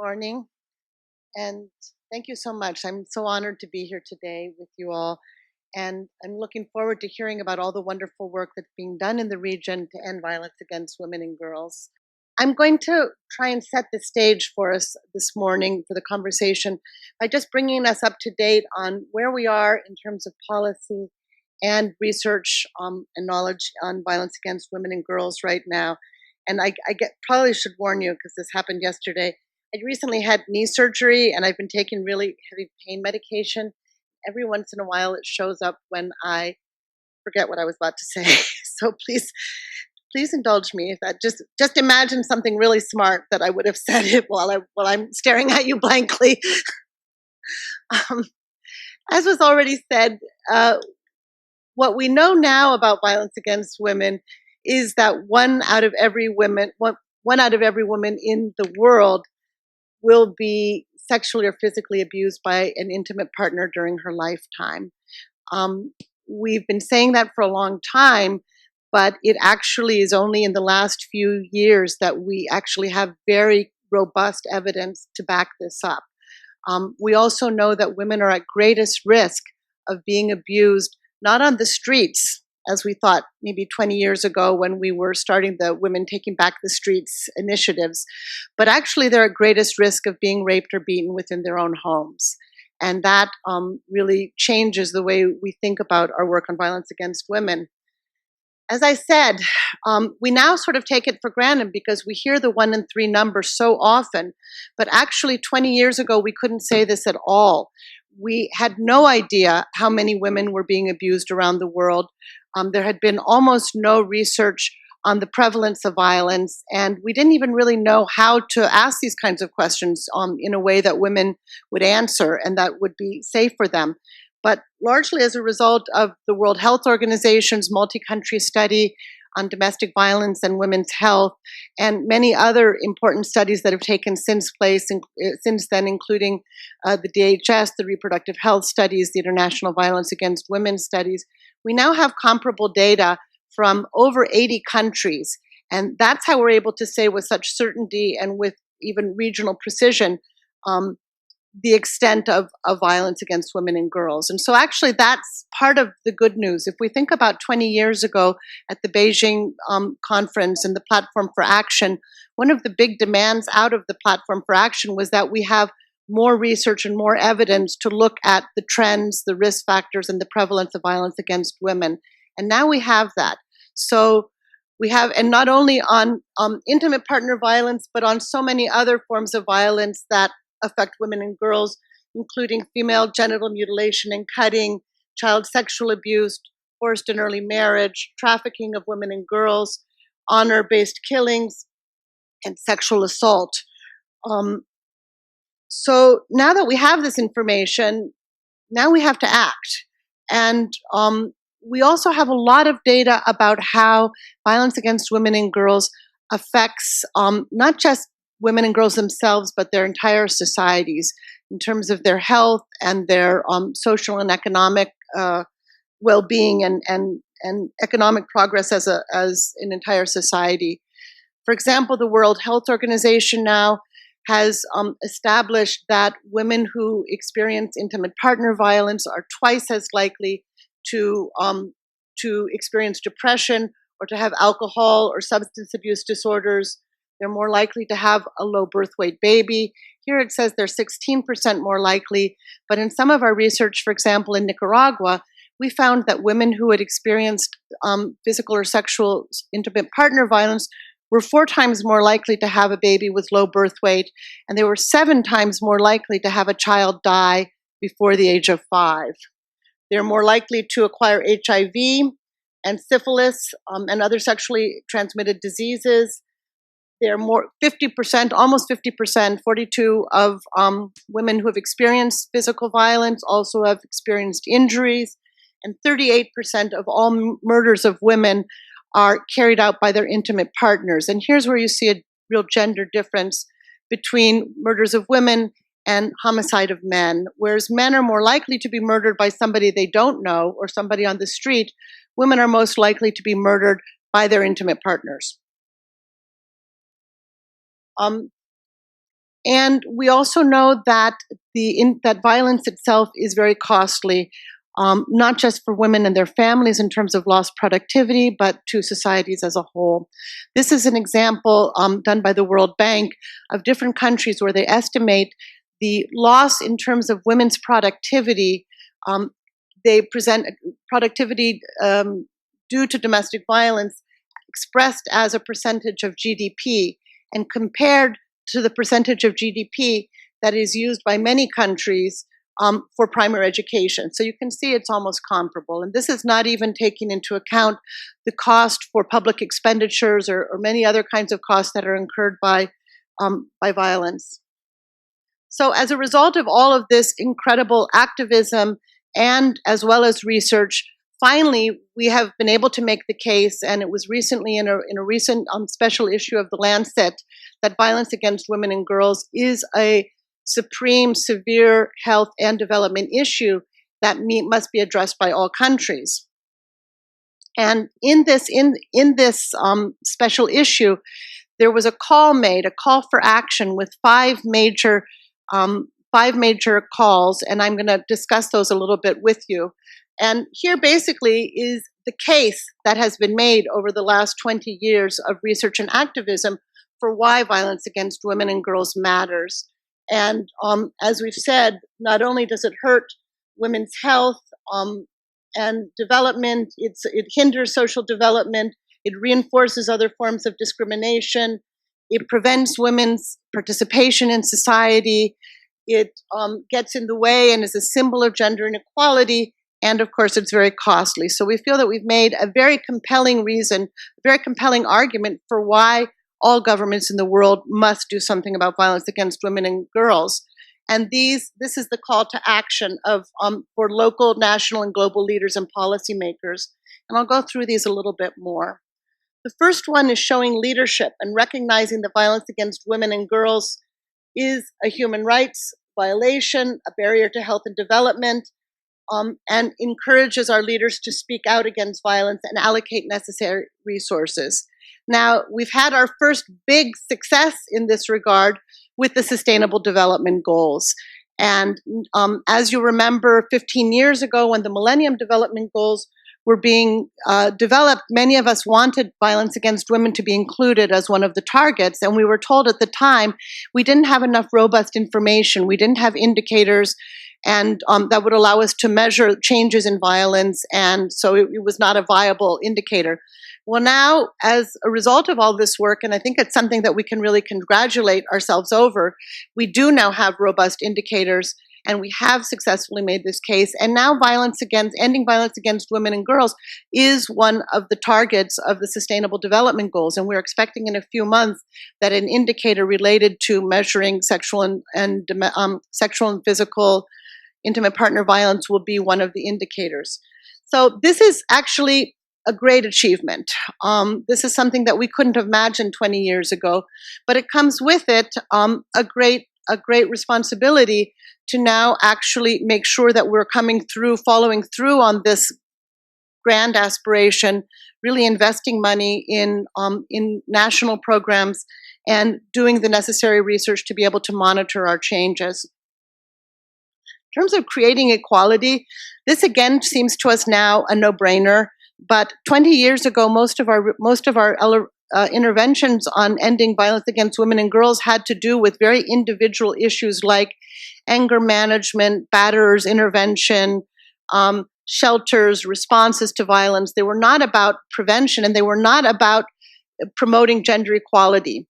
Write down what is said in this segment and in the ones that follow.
Morning, and thank you so much. I'm so honored to be here today with you all, and I'm looking forward to hearing about all the wonderful work that's being done in the region to end violence against women and girls. I'm going to try and set the stage for us this morning for the conversation by just bringing us up to date on where we are in terms of policy and research and knowledge on violence against women and girls right now. And probably should warn you because this happened yesterday. I recently had knee surgery and I've been taking really heavy pain medication. Every once in a while, it shows up when I forget what I was about to say. So please indulge me if that just imagine something really smart that I would have said it while I'm staring at you blankly. um, as was already said, what we know now about violence against women is that one out of every woman in the world will be sexually or physically abused by an intimate partner during her lifetime. We've been saying that for a long time, but it actually is only in the last few years that we actually have very robust evidence to back this up. We also know that women are at greatest risk of being abused, not on the streets, as we thought maybe 20 years ago when we were starting the Women Taking Back the Streets initiatives, but actually they're at greatest risk of being raped or beaten within their own homes. And that really changes the way we think about our work on violence against women. As I said, we now sort of take it for granted because we hear the 1 in 3 number so often, but actually 20 years ago we couldn't say this at all. We had no idea how many women were being abused around the world. There had been almost no research on the prevalence of violence, and we didn't even really know how to ask these kinds of questions in a way that women would answer and that would be safe for them. But largely as a result of the World Health Organization's multi-country study on domestic violence and women's health, and many other important studies that have taken since then, including the DHS, the reproductive health studies, the International Violence Against Women studies, we now have comparable data from over 80 countries. And that's how we're able to say with such certainty and with even regional precision the extent of violence against women and girls. And so actually that's part of the good news. If we think about 20 years ago at the Beijing conference and the Platform for Action, one of the big demands out of the Platform for Action was that we have more research and more evidence to look at the trends, the risk factors, and the prevalence of violence against women. And now we have that. So we have, and not only on intimate partner violence, but on so many other forms of violence that affect women and girls, including female genital mutilation and cutting, child sexual abuse, forced and early marriage, trafficking of women and girls, honor-based killings, and sexual assault. So now that we have this information, now we have to act. And we also have a lot of data about how violence against women and girls affects not just women and girls themselves, but their entire societies in terms of their health and their social and economic well-being and economic progress as an entire society. For example, the World Health Organization now has established that women who experience intimate partner violence are twice as likely to experience depression or to have alcohol or substance abuse disorders. They're more likely to have a low birth weight baby. Here it says they're 16% more likely, but in some of our research, for example, in Nicaragua, we found that women who had experienced physical or sexual intimate partner violence were 4 times more likely to have a baby with low birth weight, and they were 7 times more likely to have a child die before the age of 5. They're more likely to acquire HIV and syphilis and other sexually transmitted diseases. They're more 50%, almost 50%, 42 of women who have experienced physical violence also have experienced injuries, and 38% of all murders of women are carried out by their intimate partners. And here's where you see a real gender difference between murders of women and homicide of men. Whereas men are more likely to be murdered by somebody they don't know or somebody on the street, women are most likely to be murdered by their intimate partners. And we also know that that violence itself is very costly, not just for women and their families in terms of lost productivity, but to societies as a whole. This is an example done by the World Bank of different countries where they estimate the loss in terms of women's productivity. They present productivity due to domestic violence expressed as a percentage of GDP and compared to the percentage of GDP that is used by many countries for primary education. So you can see it's almost comparable. And this is not even taking into account the cost for public expenditures or many other kinds of costs that are incurred by violence. So as a result of all of this incredible activism and as well as research, finally, we have been able to make the case, and it was recently in a recent special issue of the Lancet, that violence against women and girls is a supreme, severe health and development issue that must be addressed by all countries. And in this special issue, there was a call for action with five major calls, and I'm going to discuss those a little bit with you. And here basically is the case that has been made over the last 20 years of research and activism for why violence against women and girls matters. And as we've said, not only does it hurt women's health and development, it hinders social development, it reinforces other forms of discrimination, it prevents women's participation in society, it gets in the way and is a symbol of gender inequality, and of course it's very costly. So we feel that we've made a very compelling argument for why all governments in the world must do something about violence against women and girls. And this is the call to action for local, national, and global leaders and policymakers. And I'll go through these a little bit more. The first one is showing leadership and recognizing that violence against women and girls is a human rights violation, a barrier to health and development, and encourages our leaders to speak out against violence and allocate necessary resources. Now, we've had our first big success in this regard with the Sustainable Development Goals. And as you remember, 15 years ago when the Millennium Development Goals were being developed, many of us wanted violence against women to be included as one of the targets. And we were told at the time we didn't have enough robust information. We didn't have indicators and that would allow us to measure changes in violence. And so it was not a viable indicator. Well, now, as a result of all this work, and I think it's something that we can really congratulate ourselves over, we do now have robust indicators, and we have successfully made this case. And now ending violence against women and girls is one of the targets of the Sustainable Development Goals. And we're expecting in a few months that an indicator related to measuring sexual and physical intimate partner violence will be one of the indicators. So this is actually a great achievement. This is something that we couldn't have imagined 20 years ago, but it comes with it a great responsibility to now actually make sure that we're following through on this grand aspiration, really investing money in national programs and doing the necessary research to be able to monitor our changes. In terms of creating equality, this again seems to us now a no-brainer. But 20 years ago, most of our interventions on ending violence against women and girls had to do with very individual issues like anger management, batterers intervention, shelters, responses to violence. They were not about prevention, and they were not about promoting gender equality.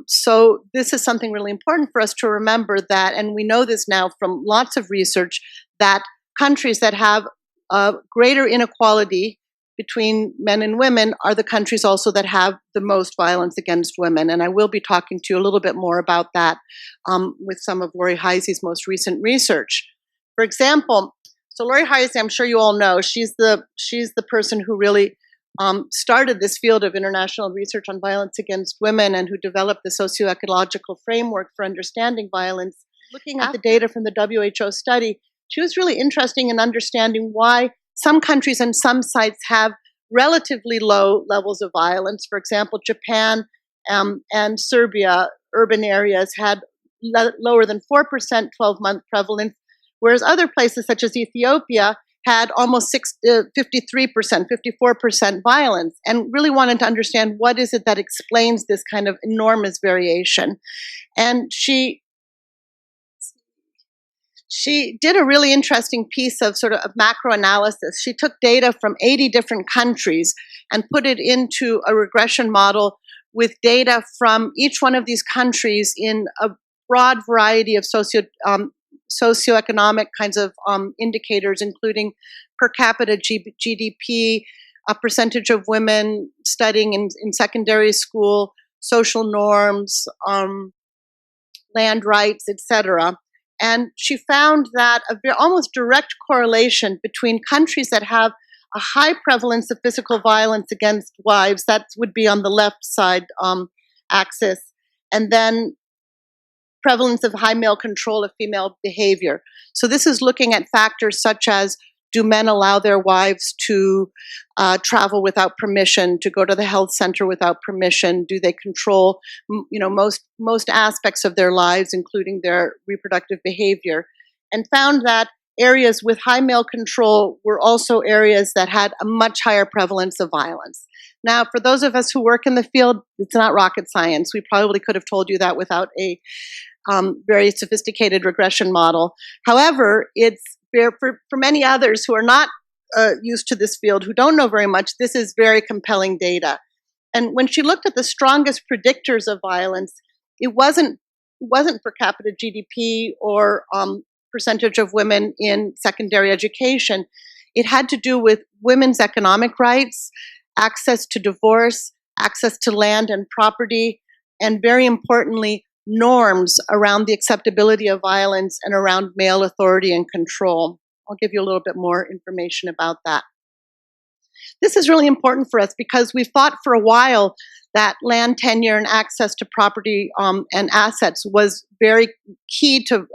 So this is something really important for us to remember that, and we know this now from lots of research, that countries that have greater inequality between men and women are the countries also that have the most violence against women. And I will be talking to you a little bit more about that with some of Lori Heisey's most recent research. For example, so Lori Heisey, I'm sure you all know, she's the person who really started this field of international research on violence against women and who developed the socio-ecological framework for understanding violence. Looking at the data from the WHO study, she was really interested in understanding why some countries and some sites have relatively low levels of violence. For example, Japan and Serbia, urban areas, had lower than 4% 12-month prevalence, whereas other places such as Ethiopia had almost 53%, 54% violence, and really wanted to understand what is it that explains this kind of enormous variation. And she did a really interesting piece of sort of macro analysis. She took data from 80 different countries and put it into a regression model with data from each one of these countries in a broad variety of socioeconomic kinds of indicators, including per capita GDP, a percentage of women studying in secondary school, social norms, land rights, etc. And she found that a almost direct correlation between countries that have a high prevalence of physical violence against wives, that would be on the left side axis, and then prevalence of high male control of female behavior. So this is looking at factors such as, do men allow their wives to travel without permission, to go to the health center without permission? Do they control, most aspects of their lives, including their reproductive behavior? And found that areas with high male control were also areas that had a much higher prevalence of violence. Now, for those of us who work in the field, it's not rocket science. We probably could have told you that without a very sophisticated regression model. However, it's for many others who are not used to this field, who don't know very much, this is very compelling data. And when she looked at the strongest predictors of violence, it wasn't per capita GDP or percentage of women in secondary education. It had to do with women's economic rights, access to divorce, access to land and property, and very importantly, norms around the acceptability of violence and around male authority and control. I'll give you a little bit more information about that. This is really important for us because we've thought for a while that land tenure and access to property and assets was very key to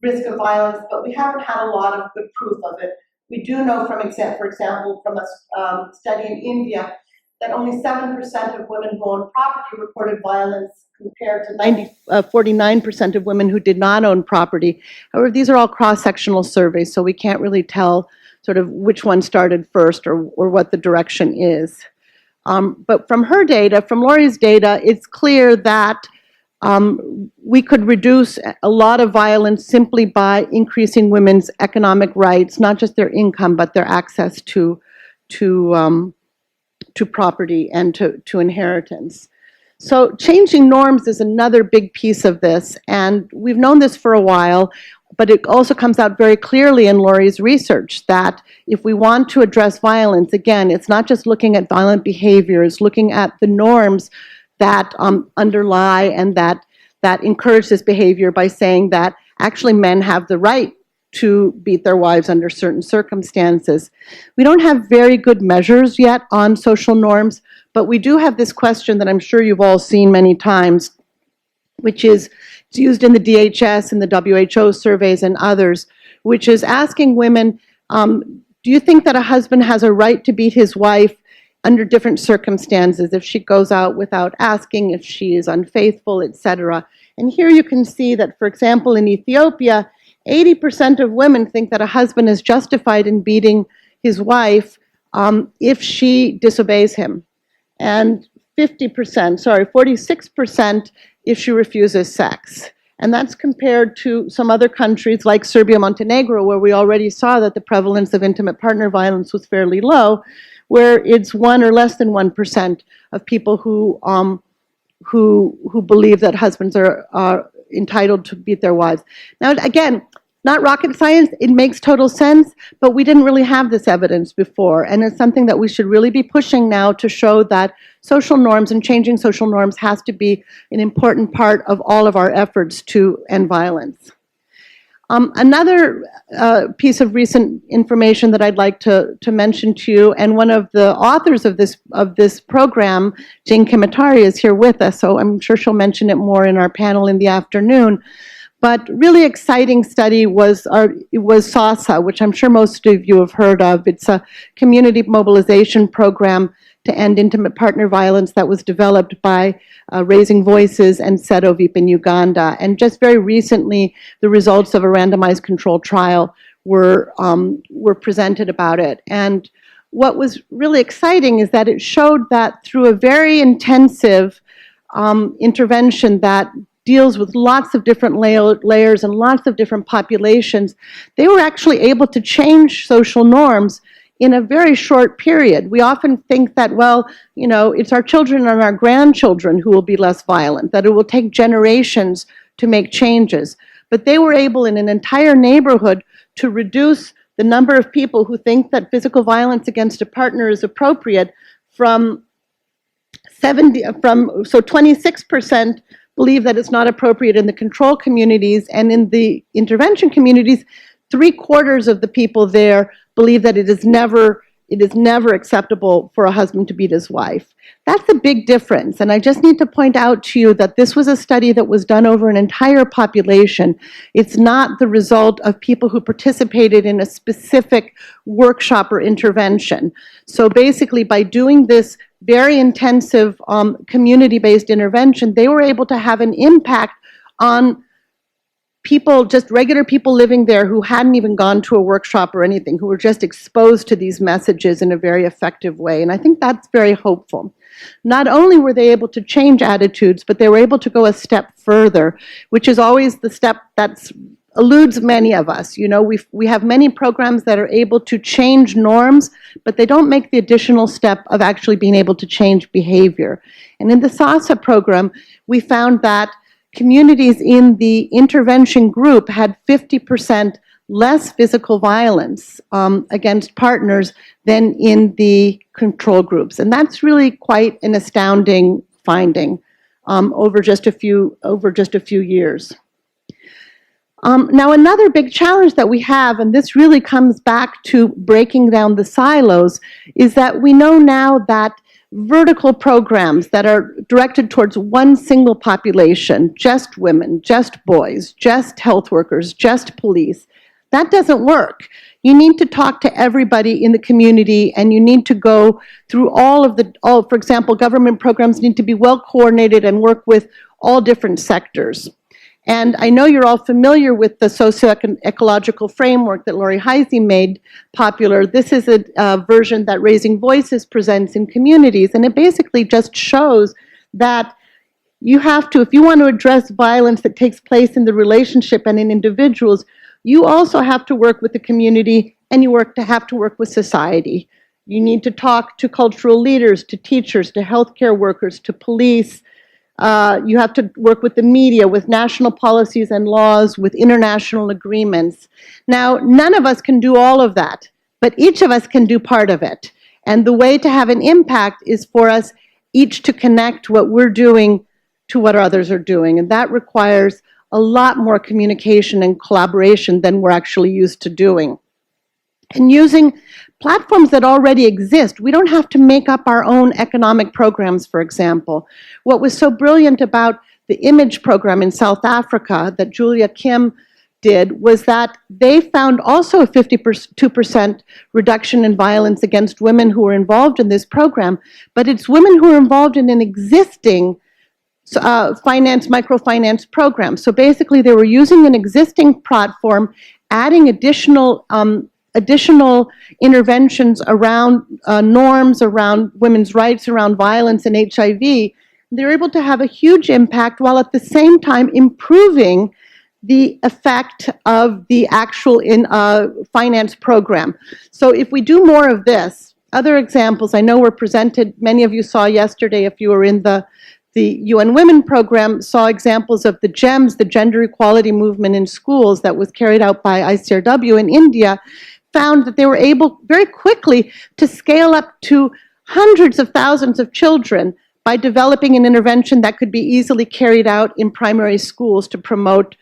risk of violence, but we haven't had a lot of good proof of it. We do know, for example, from a study in India, that only 7% of women who own property reported violence compared to 49% of women who did not own property. However, these are all cross-sectional surveys, so we can't really tell sort of which one started first or what the direction is. But from her data, from Lori's data, it's clear that we could reduce a lot of violence simply by increasing women's economic rights, not just their income, but their access to property and to inheritance. So changing norms is another big piece of this, and we've known this for a while, but it also comes out very clearly in Lori's research that if we want to address violence, again, it's not just looking at violent behaviors, looking at the norms that underlie and that encourage this behavior by saying that actually men have the right to beat their wives under certain circumstances. We don't have very good measures yet on social norms, but we do have this question that I'm sure you've all seen many times, which is it's used in the DHS and the WHO surveys and others, which is asking women, do you think that a husband has a right to beat his wife under different circumstances, if she goes out without asking, if she is unfaithful, etc.? And here you can see that, for example, in Ethiopia, 80% of women think that a husband is justified in beating his wife if she disobeys him, and 46% if she refuses sex. And that's compared to some other countries like Serbia, Montenegro, where we already saw that the prevalence of intimate partner violence was fairly low, where it's 1 or less than 1% of people who believe that husbands are entitled to beat their wives. Now, again, not rocket science, it makes total sense, but we didn't really have this evidence before, and it's something that we should really be pushing now to show that social norms and changing social norms has to be an important part of all of our efforts to end violence. Another piece of recent information that I'd like to mention to you, and one of the authors of this program, Jane Kimitari, is here with us, so I'm sure she'll mention it more in our panel in the afternoon. But really exciting study was SASA, which I'm sure most of you have heard of. It's a community mobilization program to End Intimate Partner Violence that was developed by Raising Voices and SEDOVIP in Uganda. And just very recently, the results of a randomized controlled trial were presented about it. And what was really exciting is that it showed that through a very intensive intervention that deals with lots of different layers and lots of different populations, they were actually able to change social norms in a very short period. We often think that, well, you know, it's our children and our grandchildren who will be less violent, that it will take generations to make changes. But they were able in an entire neighborhood to reduce the number of people who think that physical violence against a partner is appropriate from 26% believe that it's not appropriate in the control communities, and in the intervention communities, 3/4 of the people there believe that it is never acceptable for a husband to beat his wife. That's a big difference, and I just need to point out to you that this was a study that was done over an entire population. It's not the result of people who participated in a specific workshop or intervention. So basically, by doing this very intensive community-based intervention, they were able to have an impact on people, just regular people living there who hadn't even gone to a workshop or anything, who were just exposed to these messages in a very effective way. And I think that's very hopeful. Not only were they able to change attitudes, but they were able to go a step further, which is always the step that eludes many of us. You know, we have many programs that are able to change norms, but they don't make the additional step of actually being able to change behavior. And in the SASA program, we found that communities in the intervention group had 50% less physical violence against partners than in the control groups. And that's really quite an astounding finding over just a few years. Now, another big challenge that we have, and this really comes back to breaking down the silos, is that we know now that vertical programs that are directed towards one single population, just women, just boys, just health workers, just police, that doesn't work. You need to talk to everybody in the community, and you need to go through for example, government programs need to be well coordinated and work with all different sectors. And I know you're all familiar with the socio-ecological framework that Lori Heisey made popular. This is a version that Raising Voices presents in communities, and it basically just shows that you have to, if you want to address violence that takes place in the relationship and in individuals, you also have to work with the community, and you have to work with society. You need to talk to cultural leaders, to teachers, to healthcare workers, to police. You have to work with the media, with national policies and laws, with international agreements. Now, none of us can do all of that, but each of us can do part of it. And the way to have an impact is for us each to connect what we're doing to what others are doing. And that requires a lot more communication and collaboration than we're actually used to doing. And using platforms that already exist. We don't have to make up our own economic programs, for example. What was so brilliant about the IMAGE program in South Africa that Julia Kim did was that they found also a 52% reduction in violence against women who were involved in this program, but it's women who are involved in an existing microfinance program. So basically they were using an existing platform, adding additional interventions around norms, around women's rights, around violence and HIV. They're able to have a huge impact while at the same time improving the effect of the actual finance program. So if we do more of this, other examples I know were presented, many of you saw yesterday if you were in the UN Women program, saw examples of the GEMS, the Gender Equality Movement in Schools that was carried out by ICRW in India, found that they were able very quickly to scale up to hundreds of thousands of children by developing an intervention that could be easily carried out in primary schools to promote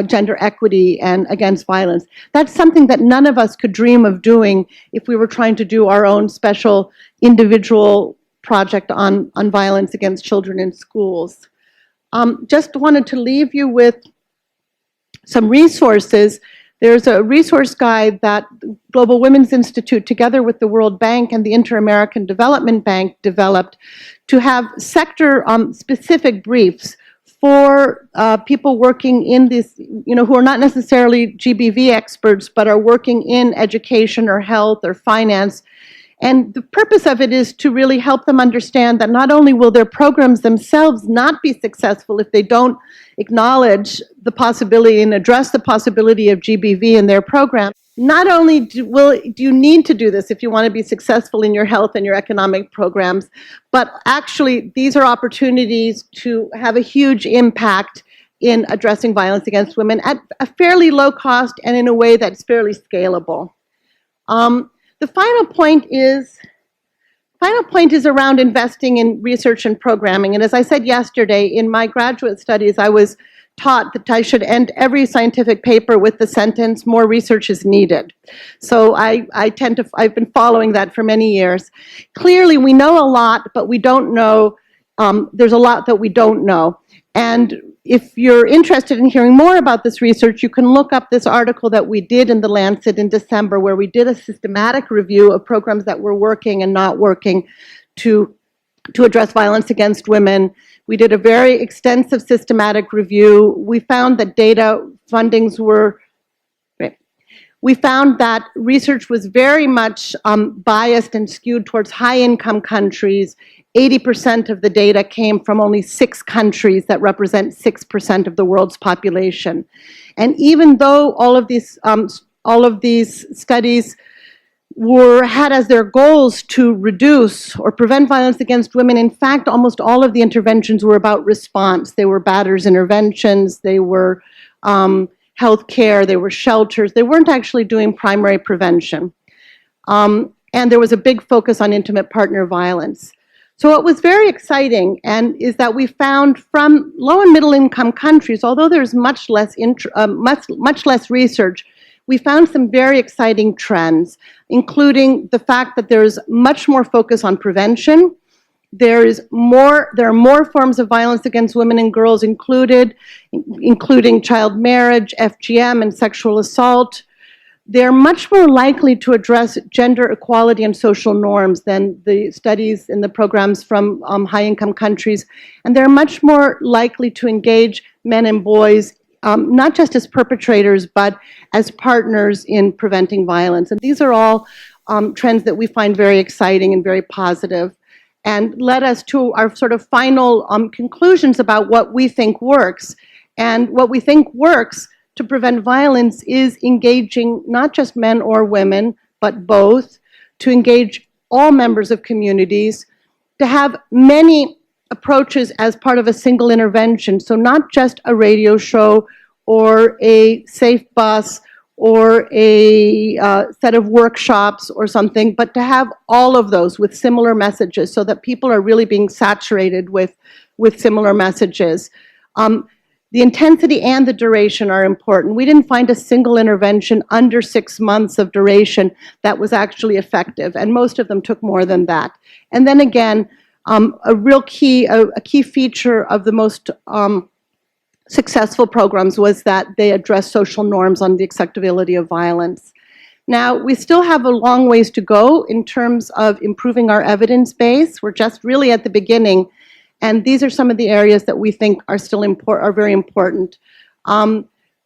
gender equity and against violence. That's something that none of us could dream of doing if we were trying to do our own special individual project on violence against children in schools. Just wanted to leave you with some resources There's a resource guide that Global Women's Institute, together with the World Bank and the Inter-American Development Bank, developed to have sector-specific briefs for people working in this, who are not necessarily GBV experts, but are working in education or health or finance. And the purpose of it is to really help them understand that not only will their programs themselves not be successful if they don't acknowledge the possibility and address the possibility of GBV in their program, not only do you need to do this if you want to be successful in your health and your economic programs, but actually these are opportunities to have a huge impact in addressing violence against women at a fairly low cost and in a way that's fairly scalable. The final point is around investing in research and programming. And as I said yesterday, in my graduate studies, I was taught that I should end every scientific paper with the sentence, "More research is needed." So I've been following that for many years. Clearly, we know a lot, but we don't know, there's a lot that we don't know. And if you're interested in hearing more about this research, you can look up this article that we did in the Lancet in December, where we did a systematic review of programs that were working and not working to address violence against women. We did a very extensive systematic review. We found that we found that research was very much biased and skewed towards high-income countries. 80% of the data came from only 6 countries that represent 6% of the world's population. And even though all of these studies had as their goals to reduce or prevent violence against women, in fact, almost all of the interventions were about response. They were batters interventions, they were health care, they were shelters. They weren't actually doing primary prevention. And there was a big focus on intimate partner violence. So what was very exciting is that we found from low and middle income countries, although there's much less research, we found some very exciting trends, including the fact that there's much more focus on prevention. There are more forms of violence against women and girls including child marriage, FGM, and sexual assault. They're much more likely to address gender equality and social norms than the studies in the programs from high-income countries. And they're much more likely to engage men and boys, not just as perpetrators, but as partners in preventing violence. And these are all trends that we find very exciting and very positive, and led us to our sort of final conclusions about what we think works. And what we think works to prevent violence is engaging not just men or women, but both, to engage all members of communities, to have many approaches as part of a single intervention. So not just a radio show or a safe bus or a set of workshops or something, but to have all of those with similar messages so that people are really being saturated with similar messages. The intensity and the duration are important. We didn't find a single intervention under 6 months of duration that was actually effective, and most of them took more than that. And then again, a key feature of the most successful programs was that they address social norms on the acceptability of violence. Now, we still have a long ways to go in terms of improving our evidence base. We're just really at the beginning, and these are some of the areas that we think are still are very important.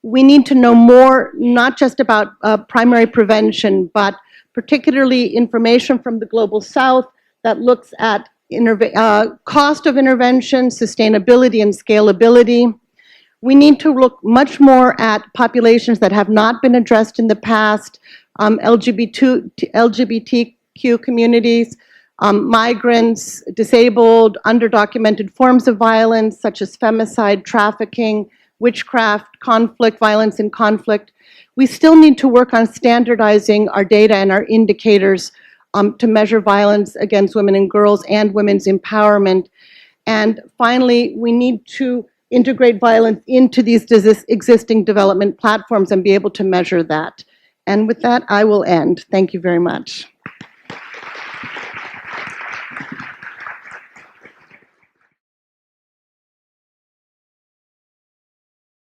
We need to know more, not just about primary prevention, but particularly information from the Global South that looks at cost of intervention, sustainability, and scalability. We need to look much more at populations that have not been addressed in the past, LGBTQ communities, migrants, disabled, underdocumented forms of violence such as femicide, trafficking, witchcraft, conflict, violence in conflict. We still need to work on standardizing our data and our indicators to measure violence against women and girls and women's empowerment. And finally, we need to integrate violence into these existing development platforms and be able to measure that. And with that, I will end. Thank you very much.